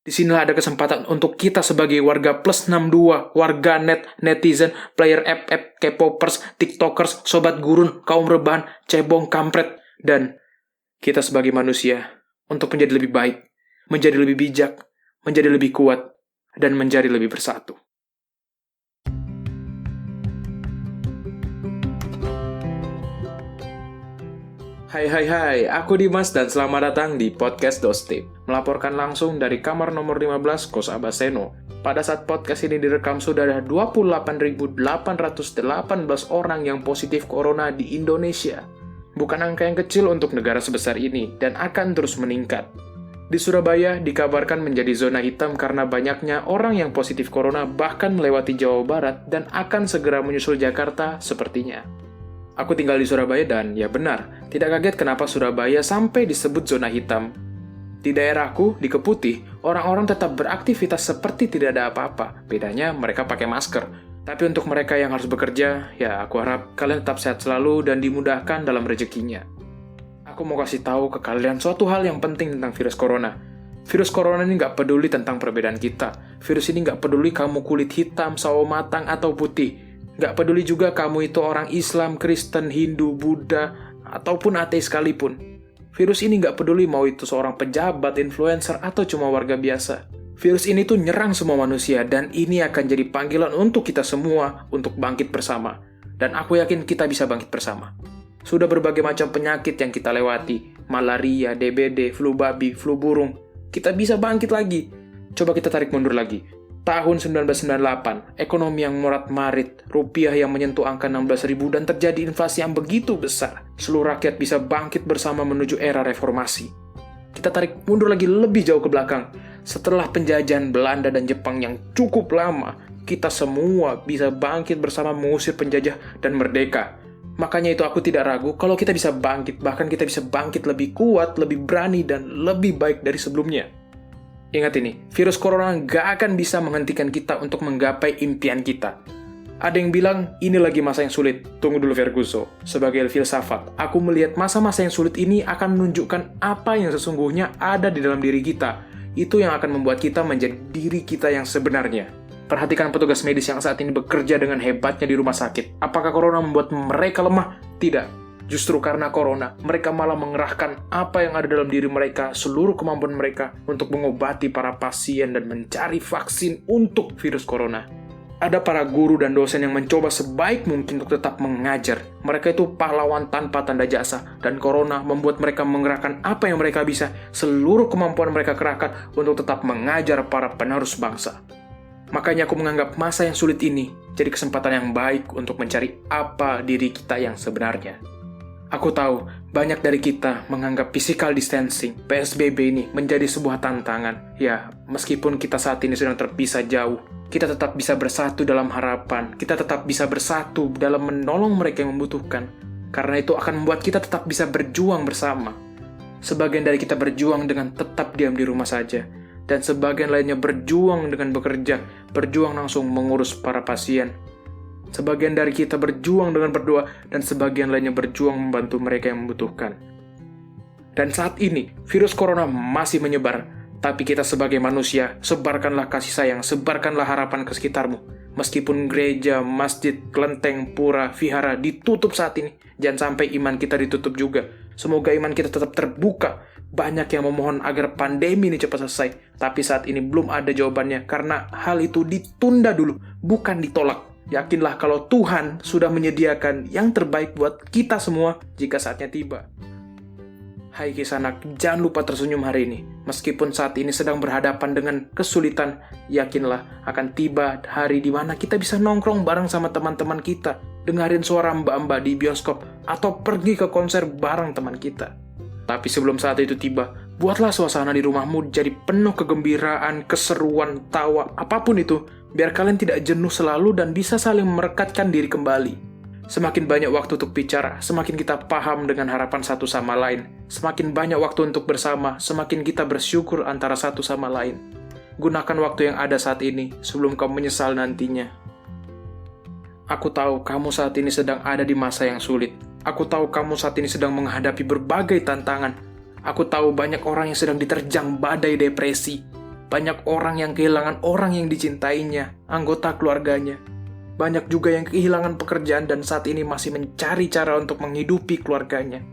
Disinilah ada kesempatan untuk kita sebagai warga plus 62, warga net, netizen, player app, K-popers, tiktokers, sobat gurun, kaum rebahan, cebong, kampret, dan kita sebagai manusia untuk menjadi lebih baik, menjadi lebih bijak, menjadi lebih kuat, dan menjadi lebih bersatu. Hai, aku Dimas dan selamat datang di Podcast Dostip. Melaporkan langsung dari kamar nomor 15 Kos Abaseno. Pada saat podcast ini direkam sudah ada 28.818 orang yang positif corona di Indonesia. Bukan angka yang kecil untuk negara sebesar ini dan akan terus meningkat. Di Surabaya dikabarkan menjadi zona hitam karena banyaknya orang yang positif corona bahkan melewati Jawa Barat dan akan segera menyusul Jakarta sepertinya. Aku tinggal di Surabaya dan ya benar, tidak kaget kenapa Surabaya sampai disebut zona hitam. Di daerahku, di Keputih, orang-orang tetap beraktivitas seperti tidak ada apa-apa. Bedanya mereka pakai masker. Tapi untuk mereka yang harus bekerja, ya aku harap kalian tetap sehat selalu dan dimudahkan dalam rezekinya. Aku mau kasih tahu ke kalian suatu hal yang penting tentang virus corona. Virus corona ini nggak peduli tentang perbedaan kita. Virus ini nggak peduli kamu kulit hitam, sawo matang, atau putih. Nggak peduli juga kamu itu orang Islam, Kristen, Hindu, Buddha, ataupun ateis sekalipun. Virus ini nggak peduli mau itu seorang pejabat, influencer, atau cuma warga biasa. Virus ini tuh nyerang semua manusia, dan ini akan jadi panggilan untuk kita semua untuk bangkit bersama. Dan aku yakin kita bisa bangkit bersama. Sudah berbagai macam penyakit yang kita lewati, malaria, DBD, flu babi, flu burung. Kita bisa bangkit lagi. Coba kita tarik mundur lagi. Tahun 1998, ekonomi yang morat-marit, rupiah yang menyentuh angka 16.000 dan terjadi inflasi yang begitu besar. Seluruh rakyat bisa bangkit bersama menuju era reformasi. Kita tarik mundur lagi lebih jauh ke belakang. Setelah penjajahan Belanda dan Jepang yang cukup lama, kita semua bisa bangkit bersama mengusir penjajah dan merdeka. Makanya itu aku tidak ragu kalau kita bisa bangkit, bahkan kita bisa bangkit lebih kuat, lebih berani, dan lebih baik dari sebelumnya. Ingat ini, virus corona nggak akan bisa menghentikan kita untuk menggapai impian kita. Ada yang bilang, ini lagi masa yang sulit. Tunggu dulu Ferguson. Sebagai filsafat, aku melihat masa-masa yang sulit ini akan menunjukkan apa yang sesungguhnya ada di dalam diri kita. Itu yang akan membuat kita menjadi diri kita yang sebenarnya. Perhatikan petugas medis yang saat ini bekerja dengan hebatnya di rumah sakit. Apakah corona membuat mereka lemah? Tidak. Justru karena corona, mereka malah mengerahkan apa yang ada dalam diri mereka, seluruh kemampuan mereka untuk mengobati para pasien dan mencari vaksin untuk virus corona. Ada para guru dan dosen yang mencoba sebaik mungkin untuk tetap mengajar. Mereka itu pahlawan tanpa tanda jasa, dan corona membuat mereka mengerahkan apa yang mereka bisa, seluruh kemampuan mereka kerahkan untuk tetap mengajar para penerus bangsa. Makanya aku menganggap masa yang sulit ini jadi kesempatan yang baik untuk mencari apa diri kita yang sebenarnya. Aku tahu, banyak dari kita menganggap physical distancing, PSBB ini menjadi sebuah tantangan. Ya, meskipun kita saat ini sedang terpisah jauh, kita tetap bisa bersatu dalam harapan, kita tetap bisa bersatu dalam menolong mereka yang membutuhkan. Karena itu akan membuat kita tetap bisa berjuang bersama. Sebagian dari kita berjuang dengan tetap diam di rumah saja, dan sebagian lainnya berjuang dengan bekerja, berjuang langsung mengurus para pasien. Sebagian dari kita berjuang dengan berdoa, dan sebagian lainnya berjuang membantu mereka yang membutuhkan. Dan saat ini, virus corona masih menyebar. Tapi kita sebagai manusia, sebarkanlah kasih sayang, sebarkanlah harapan ke sekitarmu. Meskipun gereja, masjid, kelenteng, pura, vihara ditutup saat ini, jangan sampai iman kita ditutup juga. Semoga iman kita tetap terbuka. Banyak yang memohon agar pandemi ini cepat selesai. Tapi saat ini belum ada jawabannya, karena hal itu ditunda dulu, bukan ditolak. Yakinlah kalau Tuhan sudah menyediakan yang terbaik buat kita semua jika saatnya tiba. Hai Kisanak, jangan lupa tersenyum hari ini. Meskipun saat ini sedang berhadapan dengan kesulitan, yakinlah akan tiba hari di mana kita bisa nongkrong bareng sama teman-teman kita, dengerin suara mbak-mbak di bioskop, atau pergi ke konser bareng teman kita. Tapi sebelum saat itu tiba, buatlah suasana di rumahmu jadi penuh kegembiraan, keseruan, tawa, apapun itu, biar kalian tidak jenuh selalu dan bisa saling merekatkan diri kembali. Semakin banyak waktu untuk bicara, semakin kita paham dengan harapan satu sama lain. Semakin banyak waktu untuk bersama, semakin kita bersyukur antara satu sama lain. Gunakan waktu yang ada saat ini sebelum kamu menyesal nantinya. Aku tahu kamu saat ini sedang ada di masa yang sulit. Aku tahu kamu saat ini sedang menghadapi berbagai tantangan. Aku tahu banyak orang yang sedang diterjang badai depresi. Banyak orang yang kehilangan orang yang dicintainya, anggota keluarganya. Banyak juga yang kehilangan pekerjaan dan saat ini masih mencari cara untuk menghidupi keluarganya.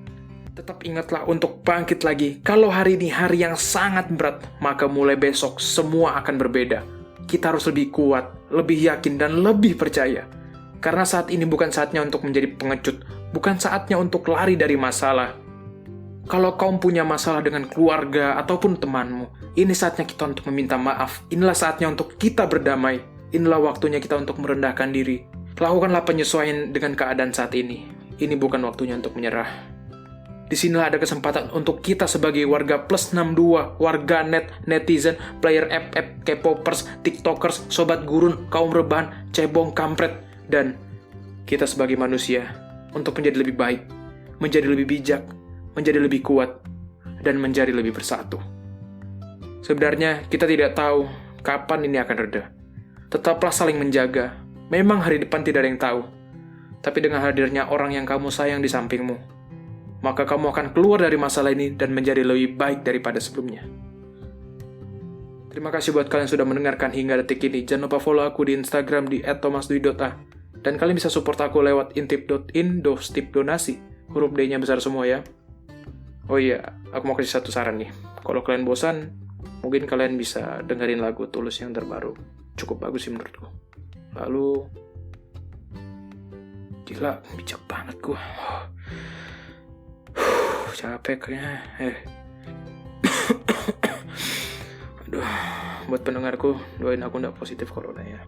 Tetap ingatlah untuk bangkit lagi. Kalau hari ini hari yang sangat berat, maka mulai besok semua akan berbeda. Kita harus lebih kuat, lebih yakin, dan lebih percaya. Karena saat ini bukan saatnya untuk menjadi pengecut, bukan saatnya untuk lari dari masalah. Kalau kamu punya masalah dengan keluarga ataupun temanmu, ini saatnya kita untuk meminta maaf. Inilah saatnya untuk kita berdamai. Inilah waktunya kita untuk merendahkan diri. Lakukanlah penyesuaian dengan keadaan saat ini. Ini bukan waktunya untuk menyerah. Disinilah ada kesempatan untuk kita sebagai warga plus 62, warga net, netizen, player app, K-popers, tiktokers, sobat gurun, kaum rebahan, cebong, kampret, dan kita sebagai manusia untuk menjadi lebih baik, menjadi lebih bijak, menjadi lebih kuat, dan menjadi lebih bersatu. Sebenarnya kita tidak tahu kapan ini akan reda. Tetaplah saling menjaga. Memang hari depan tidak ada yang tahu. Tapi dengan hadirnya orang yang kamu sayang di sampingmu, maka kamu akan keluar dari masalah ini dan menjadi lebih baik daripada sebelumnya. Terima kasih buat kalian sudah mendengarkan hingga detik ini. Jangan lupa follow aku di Instagram di @thomasdwi.a. Dan kalian bisa support aku lewat intip.in/donasi. Huruf D-nya besar semua ya. Oh iya, aku mau kasih satu saran nih. Kalau kalian bosan, mungkin kalian bisa dengerin lagu Tulus yang terbaru. Cukup bagus sih menurutku. Lalu, gila, bijak banget gua. Capek kayaknya. Aduh, buat pendengarku, doain aku nggak positif corona ya.